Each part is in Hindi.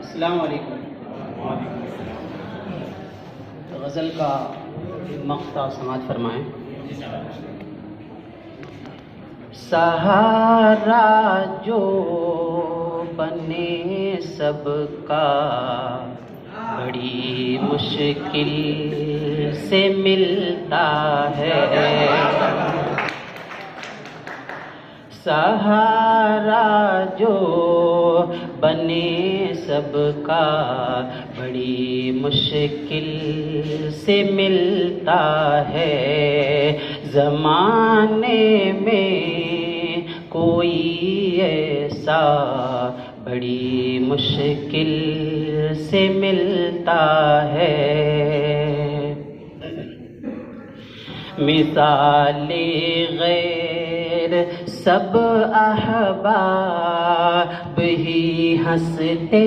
अस्सलाम वालेकुम। गज़ल का मक़ता समाअत फरमाएँ। सहारा जो बने सबका बड़ी मुश्किल से मिलता है। सहारा जो बने सबका बड़ी मुश्किल से मिलता है। ज़माने में कोई ऐसा बड़ी मुश्किल से मिलता है। मिसाले गैर सब अहबाब ही हंसते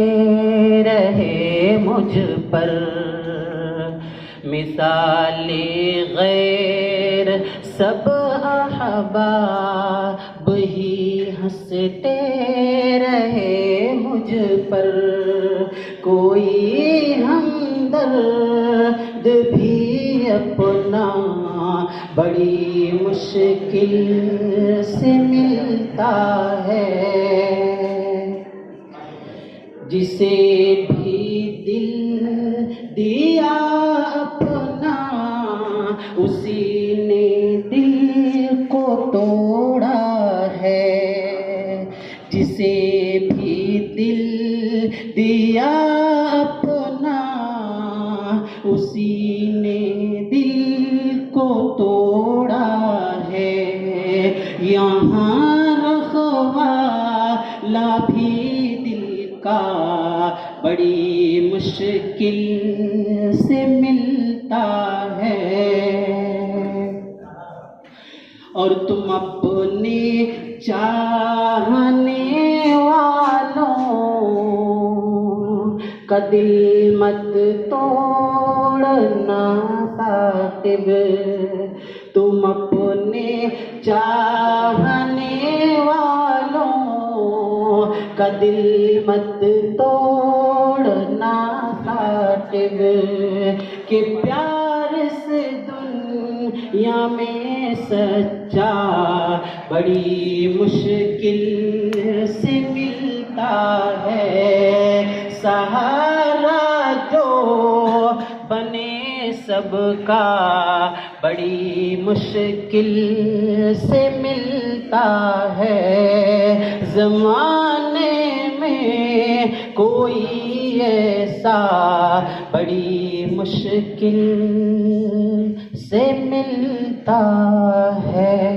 रहे मुझ पर। मिसाले गैर सब अहबाब ही हंसते रहे मुझ पर। कोई हमदर्द भी अपना बड़ी मुश्किल से मिलता है। जिसे भी दिल दिया अपना उसी ने दिल को तोड़ा है। जिसे भी दिल दिया अपना उसी ने दिल को तोड़ा है। यहाँ रखवाला भी दिल का बड़ी मुश्किल से मिलता है। और तुम अपने चाहने वालों का दिल मत तोड़ना साकिब। तुम अपने चाहने वालों का दिल मत तोड़ना साकिब। कि प्यार से दुनिया में सच्चा बड़ी मुश्किल से मिलता है। सहारा जो बने सबका बड़ी मुश्किल से मिलता है। ज़माने में कोई ऐसा बड़ी मुश्किल से मिलता है।